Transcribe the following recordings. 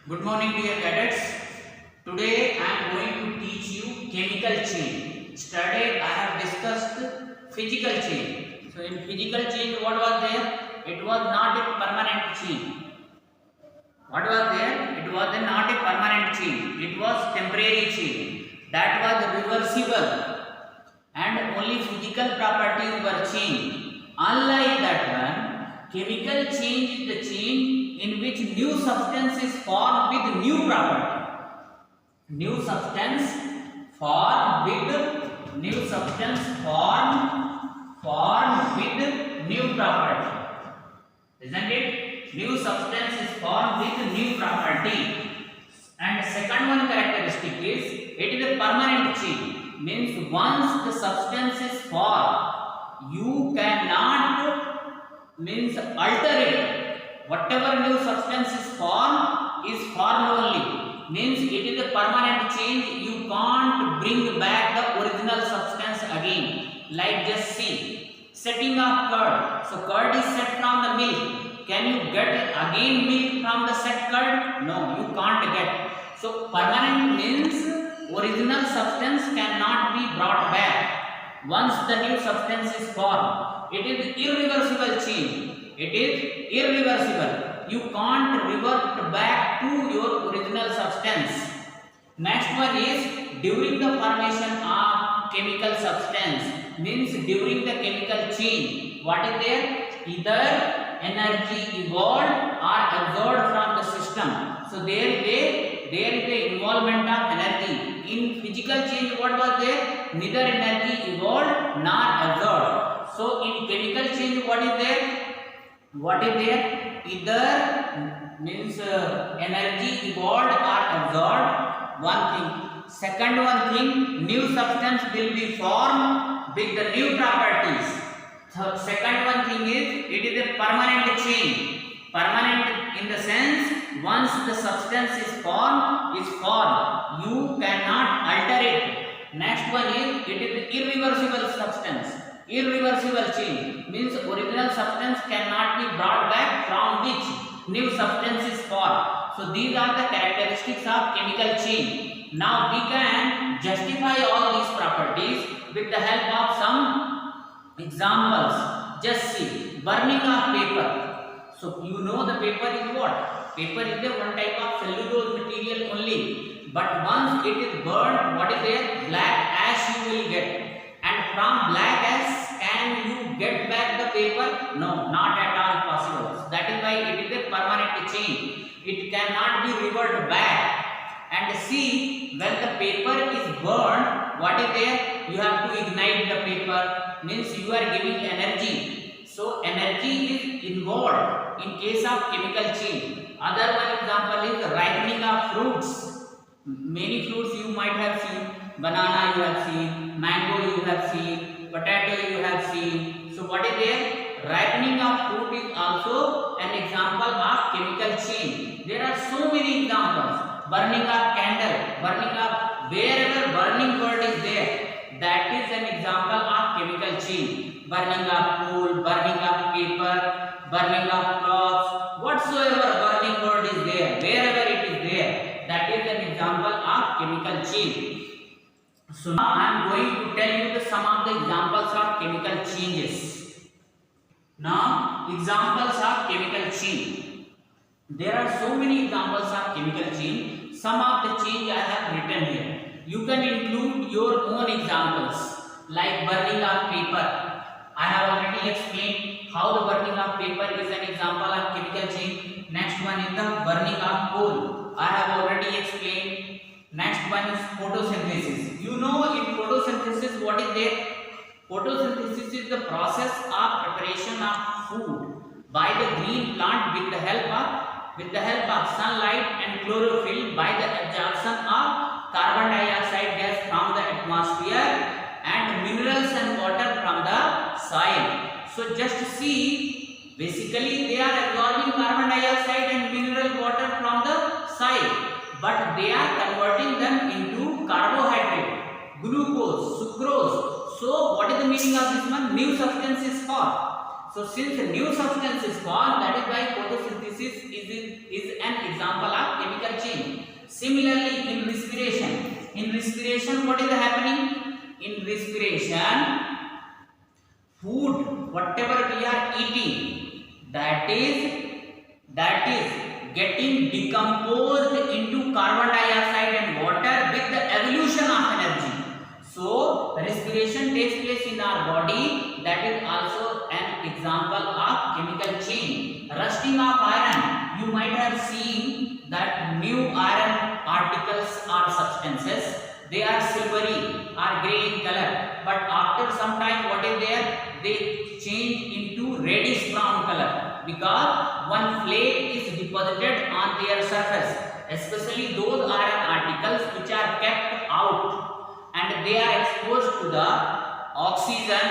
Good morning, dear cadets. Today I am going to teach you chemical chain. Yesterday I have discussed physical chain. So in physical chain, what was there? It was not a permanent chain. What was there? It was not a permanent chain. It was temporary chain. That was reversible, and only physical properties were changed. Unlike that one, chemical change is the chain in which new substance is formed with new property. New substance formed with new substance formed with new property. Isn't it? New substance is formed with new property. And second one characteristic is it is a permanent chain. Means once the substance is formed, you cannot alter it. Whatever new substance is formed only. Means it is a permanent change. You can't bring back the original substance again. Like just see, setting of curd. So curd is set from the milk. Can you get again milk from the set curd? No, you can't get. So permanent means original substance cannot be brought back once the new substance is formed. It is irreversible change. It is irreversible. You can't revert back to your original substance. Next one is during the formation of chemical substance. Means during the chemical change. What is there? Either energy evolved or absorbed from the system. So there is the involvement of energy. In physical change, what was there? Neither energy evolved nor absorbed. So in chemical change, what is there? What is there? Either means energy evolved or absorbed. One thing. Second one thing, new substance will be formed with the new properties. So second one thing is it is a permanent change. Permanent in the sense once the substance is formed, you cannot alter it. Next one is it is irreversible substance. Irreversible change means original substance cannot be brought back from which new substance is formed. So these are the characteristics of chemical chain. Now we can justify all these properties with the help of some examples. Just see, burning of paper. So you know the paper is what? Paper is the one type of cellulose material only. But once it is burned, what is there? Black ash you will get. And from black ash, can you get back the paper? No, not at all possible. That is why it is a permanent change. It cannot be reverted back. And see, when the paper is burned, what is there? You have to ignite the paper. Means you are giving energy. So energy is involved in case of chemical change. Other one example is ripening of fruits. Many fruits you might have seen. Banana you have seen, mango you have seen, potato you have seen. So what is there? Ripening of fruit is also an example of chemical change. There are so many examples. Burning of candle, burning of wherever burning word is there, that is an example of chemical change. Burning of coal, burning of paper, burning of cloths, whatsoever burning word is there, wherever it is there, that is an example of chemical change. So now I am going to tell you some of the examples of chemical changes. Now examples of chemical change. There are so many examples of chemical change. Some of the change I have written here. You can include your own examples like burning of paper. I have already explained how the burning of paper is an example of chemical change. Next one is the burning of coal. I have already explained. Next one is photosynthesis. You know in photosynthesis what is there? Photosynthesis is the process of preparation of food by the green plant with the help of sunlight and chlorophyll by the absorption of carbon dioxide gas from the atmosphere and minerals and water from the soil. So just see, basically they are absorbing carbon dioxide and mineral water from the soil, but they are converting them into carbohydrate, glucose, sucrose. So what is the meaning of this one? New substance is formed. So since a new substance is formed, that is why photosynthesis is an example of chemical Similarly, in respiration, what is happening? In respiration, food, whatever we are eating, that is getting decomposed into carbon dioxide and water with the evolution of energy. So respiration takes place in our body. That is also an example of chemical change. Rusting of iron, you might have seen that new iron particles or substances, they are silvery or grey in color, but after some time what is there, they change into reddish brown color because one flake is deposited on their surface, especially those iron particles which are kept out and they are exposed to the oxygen,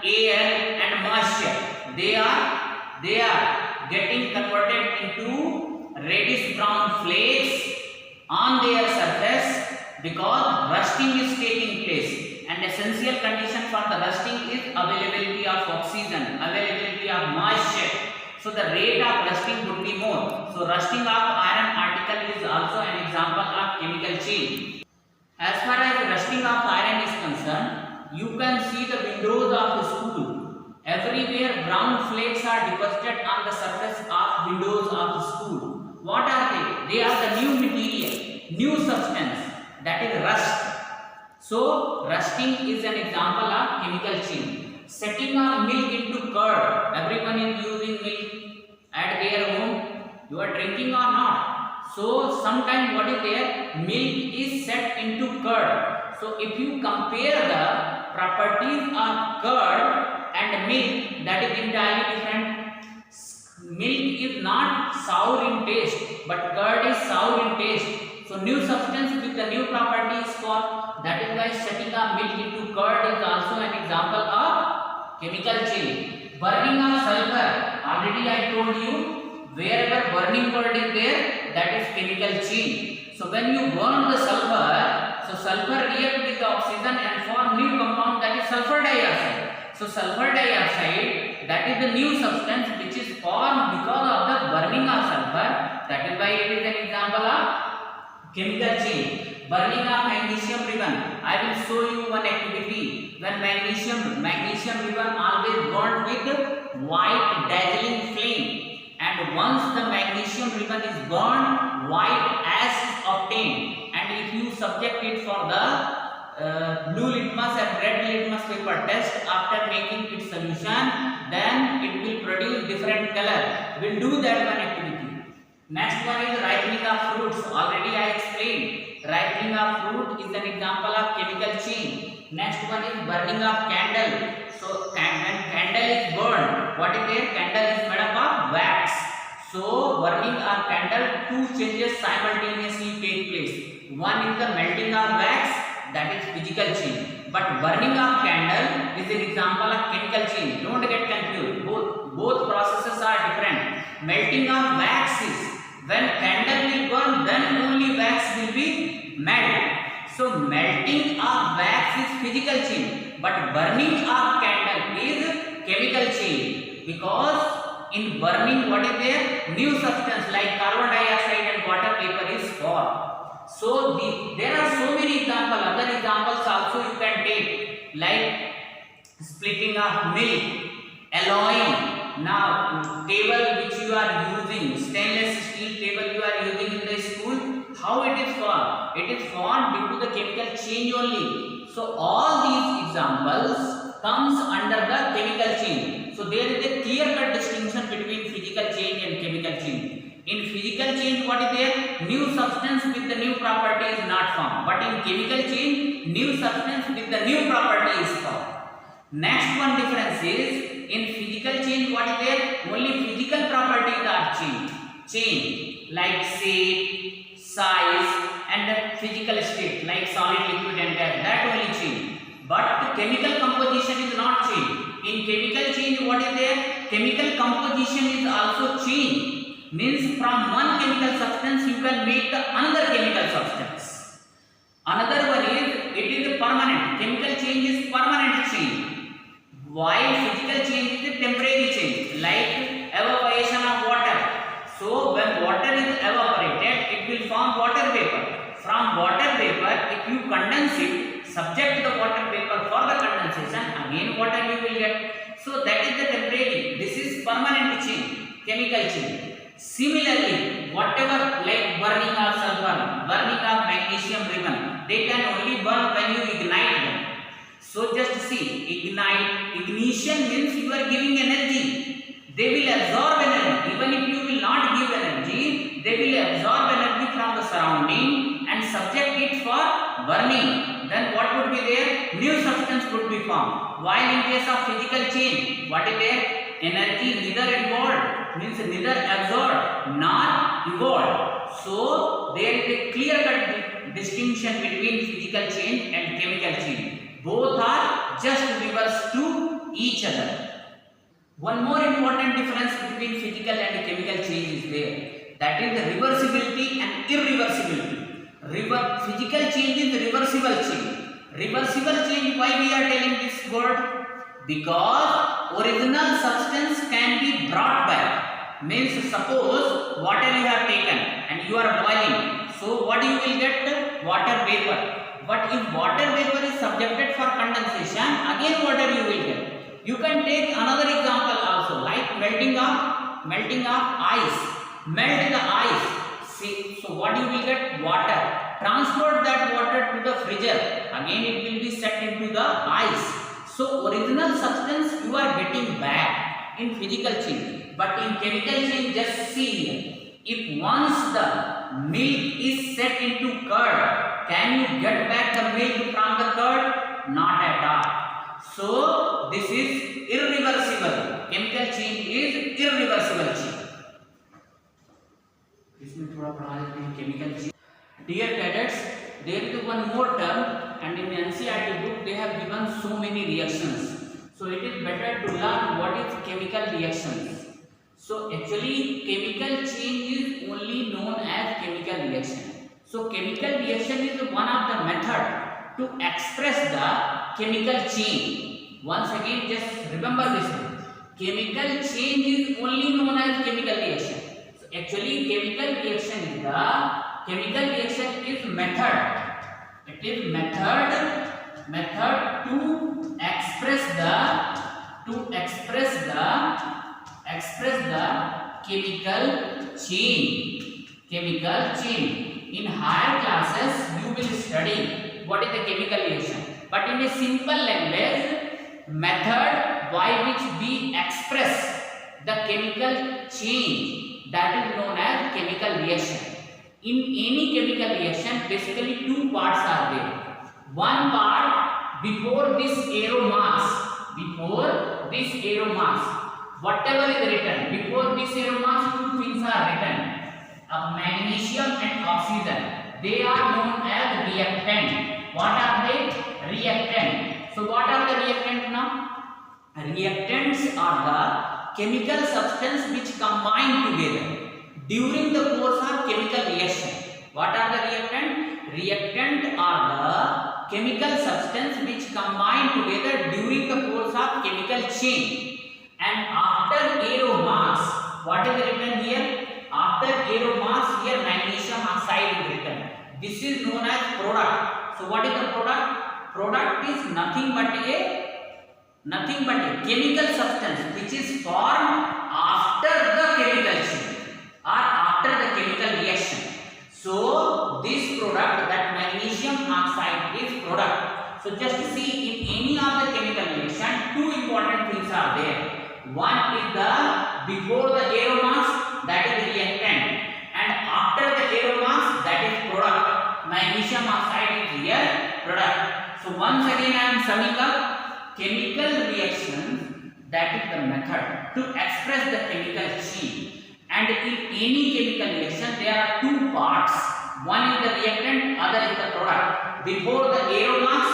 air and moisture. They are getting converted into reddish brown flakes on their surface because rusting is taking place, and essential condition for the rusting is availability of oxygen, availability of moisture. So the rate of rusting would be more. So rusting of iron particle is also an example of chemical change. As far as rusting of iron is concerned, you can see the windows of the school. Everywhere brown flakes are deposited on the surface of windows of the school. What are they? They are the new material, new substance, that is rust. So rusting is an example of chemical change. Setting of milk into curd. Everyone is using milk at their home. You are drinking or not? So sometimes what is there? Milk is set into curd. So if you compare the properties of curd and milk, that is entirely different. Milk is not sour in taste, but curd is sour in taste. So new substance with the new properties formed. That is why setting of milk into curd is also an example of chemical change. Burning of sulfur. Already I told you, wherever burning word is there, that is chemical change. So when you burn the sulfur, so sulfur react with the oxygen and form new compound, that is sulfur dioxide. So sulfur dioxide, that is the new substance which is formed because of the burning of sulfur. That is why it is an example of chemical change. Burning of magnesium ribbon. I will show you one activity. When magnesium ribbon always burned with white dazzling flame, and once the magnesium ribbon is burned, white ash is obtained, and if you subject it for the blue litmus and red litmus paper test after making its solution, then it will produce different color. We will do that one activity. Next one is ripening of fruits. Already I explained. Ripening of fruit is an example of chemical change. Next one is burning of candle. So when candle is burned, what is there? Candle is made up of wax. So burning of candle, two changes simultaneously take place. One is the melting of wax, that is physical change. But burning of candle is an example of chemical change. Don't get confused. Both processes are different. Melting of wax is when candle will burn, then only wax will be melted. So melting of wax is physical change, but burning of candle is chemical change, because in burning what is there? New substance like carbon dioxide and water vapor is formed. So there are so many examples. Other examples also you can take, like splitting of milk, alloying. Now table which you are using, stainless steel table you are using in the school, how it is formed? It is formed due to the chemical change only. So all these examples comes under the chemical change. So there is a clear cut distinction between physical change and chemical change. In physical change, what is there? New substance with the new property is not formed. But in chemical change, new substance with the new property is formed. Next one difference is, in physical change, what is there? Only physical properties are changed, like shape, size, and the physical state, like solid, liquid, and gas. That only change. But the chemical composition is not changed. In chemical change, what is there? Chemical composition is also changed. Means from one chemical substance you can make the another chemical substance. Another one is, it is a permanent. Chemical change is permanent change, while physical change is a temporary change, like evaporation of water. So when water is evaporated, it will form water vapor. from water vapor, if you condense it, subject the water vapor for the condensation, again water you will get. So that is the temporary. This is permanent change, chemical change. Similarly, whatever like burning of sulfur, burning of magnesium ribbon, they can only burn when you ignite them. So just see, ignition means you are giving energy. They will absorb energy. Even if you will not give energy, they will absorb energy from the surrounding and subject it for burning. Then what would be there? New substance would be formed. While in case of physical change, what is there? Energy neither involved, means neither absorbed nor evolved. So there is a clear-cut distinction between physical change and chemical change. Both are just reverse to each other. One more important difference between physical and chemical change is there. That is the reversibility and irreversibility. Physical change is reversible change. Reversible change, why we are telling this word? Because original substance can be brought back. Means suppose water you have taken and you are boiling. So what you will get? Water vapor. But if water vapor is subjected for condensation, again water you will get. You can take another example also, like melting of ice. Melt the ice. See, so what you will get? Water. Transport that water to the freezer. Again it will be set into the ice. So original substance you are getting back in physical change. But in chemical change, just see here. If once the milk is set into curd, can you get back the milk from the curd? Not at all. So this is irreversible. Chemical change is irreversible change. इसमें थोड़ा पढ़ा देते हैं chemical change. Dear cadets, there is one more term, and in NCERT book they have given so many reactions. So it is better to learn what is chemical reactions. So actually chemical change is only known as chemical reaction. So chemical reaction is one of the method to express the chemical change. Once again, just remember this one. Chemical change is only known as chemical reaction. So actually chemical reaction is method. It is method to express the chemical change. In higher classes, you will study what is the chemical reaction. But in a simple language, method by which we express the chemical change, that is known as chemical reaction. In any chemical reaction, basically two parts are there. One part before this arrow marks, whatever is written before this arrow marks, two things are written. Magnesium and oxygen, they are known as reactant. What are they? Reactant. So what are the reactants now? Reactants are the chemical substance which combine together during the course of chemical reaction. What are the reactants? Reactant are the chemical substance which combine together during the course of chemical change. And after arrow marks, what is written here? After arrow marks here, magnesium oxide is written. This is known as product. So what is the product? Product is nothing but a chemical substance which is formed after the chemical change or after the chemical reaction. So this product, that magnesium oxide, is product. So just see, in any of the chemical reaction, two important things are there. One is the before the arrow marks, that is reactant, and after the arrow marks, that is product. Magnesium oxide is here product. So once again I am summing up. Chemical reaction, that is the method to express the chemical change. And in any chemical reaction, there are two parts. One is the reactant, other is the product. Before the arrow marks,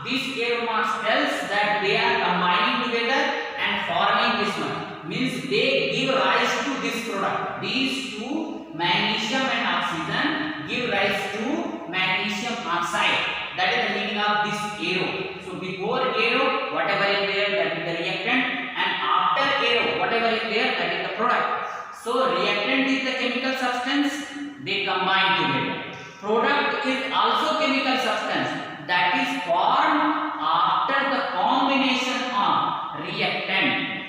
this arrow marks tells that they are combining together and forming this one. Means they give rise to this product. These two, magnesium and oxygen, give rise to magnesium oxide. That is the meaning of this arrow. So before arrow, whatever is there, that is the reactant, and after arrow, whatever is there, that is the product. So reactant is the chemical substance, they combine formed after the combination of reactant.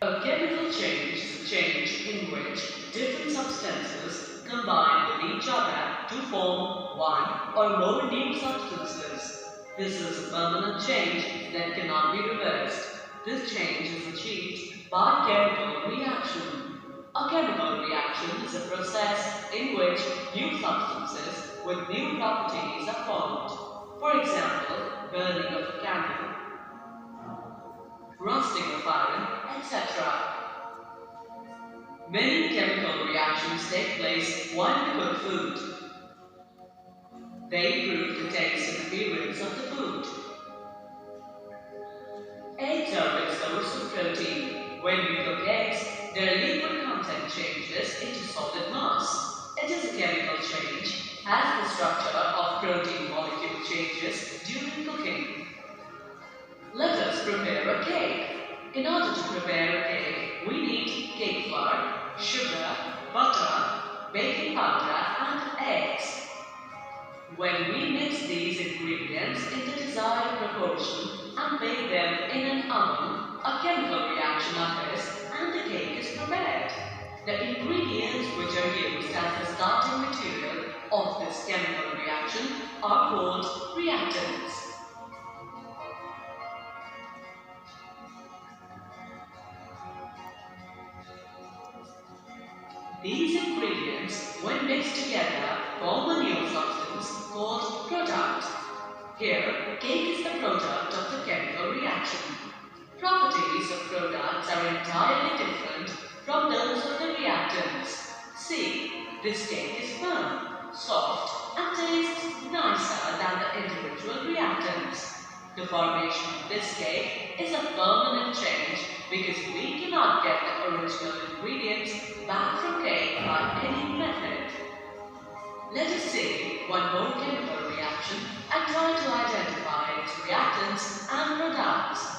A chemical change is a change in which different substances combine with each other to form one or more new substances. This is a permanent change that cannot be reversed. This change is achieved by chemical reaction. A chemical reaction is a process in which new substances with new properties are formed. For example, burning of a candle, rusting of iron, etc. Many chemical reactions take place while we cook food. They improve the taste and appearance of the food. Eggs are a source of protein. When we cook eggs, their liquid content changes into solid mass. It is a chemical change as the structure of protein molecule changes during cooking. Let us prepare a cake. In order to prepare a cake, we need cake flour, sugar, butter, baking powder, and eggs. When we mix these ingredients in the desired proportion and bake them in an oven, a chemical reaction occurs and the cake is prepared. The ingredients which are used as the starting material of this chemical reaction are called reactants. These ingredients, when mixed together, form a new substance called product. Here, cake is the product of the chemical reaction. Properties of products are entirely different from those of the reactants. See, this cake is firm, soft, and tastes nicer than the individual reactants. The formation of this cake is a permanent change because we cannot get the original ingredients back from cake by any method. Let us see one more chemical reaction and try to identify its reactants and products.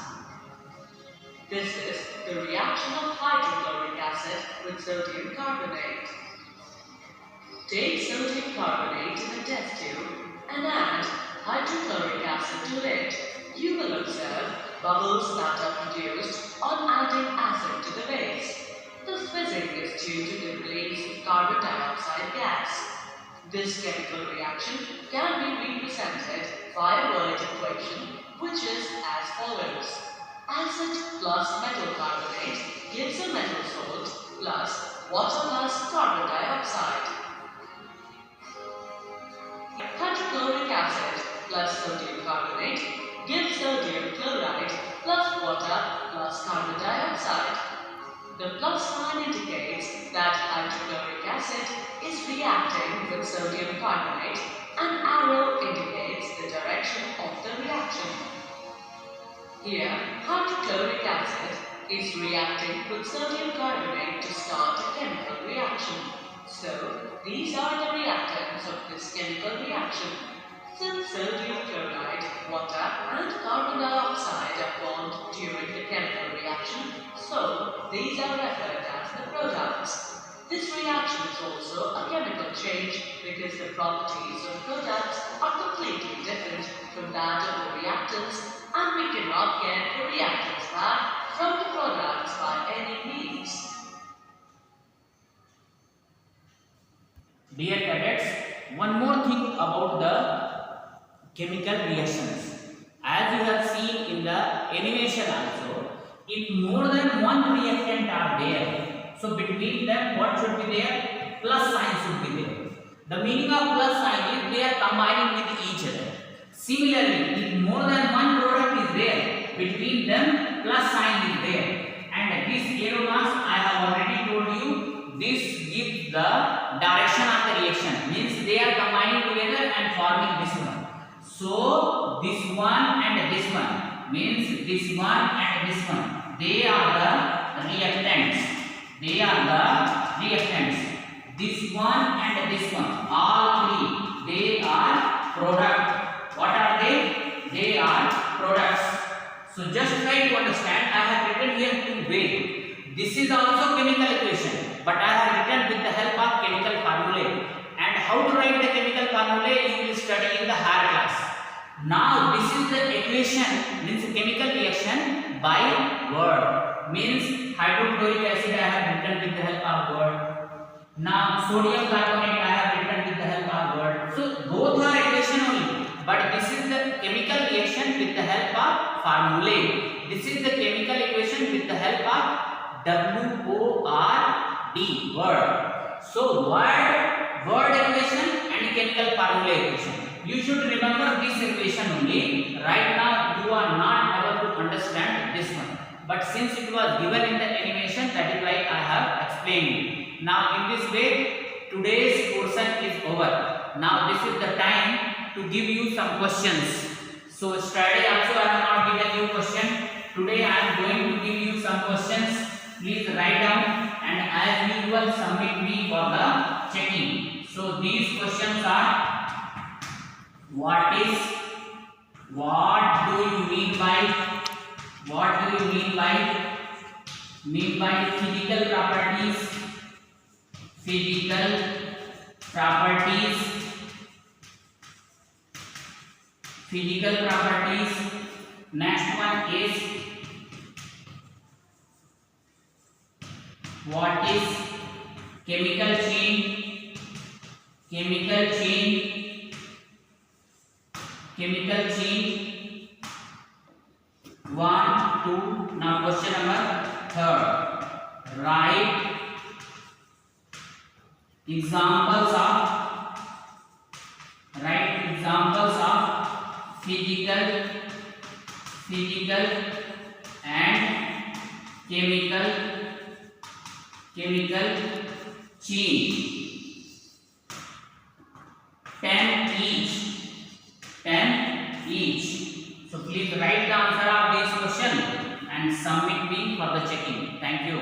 This is the reaction of hydrochloric acid with sodium carbonate. Take sodium carbonate in a test tube and add hydrochloric acid to it. You will observe bubbles that are produced on adding acid to the base. The fizzing is due to the release of carbon dioxide gas. This chemical reaction can be represented by a word equation which is as follows. Acid plus metal carbonate gives a metal salt plus water plus carbon dioxide. Hydrochloric acid plus sodium carbonate gives sodium chloride plus water plus carbon dioxide. The plus sign indicates that hydrochloric acid is reacting with sodium carbonate and arrow indicates the direction of the reaction. Here, hydrochloric acid is reacting with sodium carbonate to start a chemical reaction. So, these are the reactants of this chemical reaction. Since sodium chloride, water and carbon dioxide are formed during the chemical reaction, so these are referred as the products. This reaction is also a chemical change because the properties of products are completely different from that of the reactants and we cannot get the reactants back from the products by any means. Dear cadets, one more thing about the chemical reactions. As you have seen in the animation also, if more than one reactant are there, so between them what should be there? Plus sign should be there. The meaning of plus sign is they are combining with each other. Similarly, if more than one product is there, between them plus sign is there. And this arrow marks I have already told you, this gives the direction of the reaction. Means they are combining together and forming this one. So this one and this one means this one and this one. They are the reactants. They are the reactants. This one and this one, all three, they are product. What are they? They are products. So just try to understand. I have written here two ways. This is also chemical equation, but I have written with the help of chemical formulae. And how to write the chemical formulae you will study in the higher class. Now this is the equation, means chemical reaction by word, means hydrochloric acid I have written with the help of word. Now sodium carbonate I have written with the help of word. So both are equation only, but this is the chemical reaction with the help of formulae. This is the chemical equation with the help of WORD, word. So word equation and chemical formula equation. You should remember this equation only. Right now you are not able to understand this one, but since it was given in the animation, that is why I have explained. Now in this way today's portion is over. Now this is the time to give you some questions. So Friday also I have not given you question. Today I am going to give you some questions. Please write down and as usual submit me for the checking. So these questions are: what do you mean by physical properties? Next one is, what is chemical chain? One, two. Now question number third. Write examples of physical and chemical chain. 10 each. So please write the answer of this question and submit me for the checking. Thank you.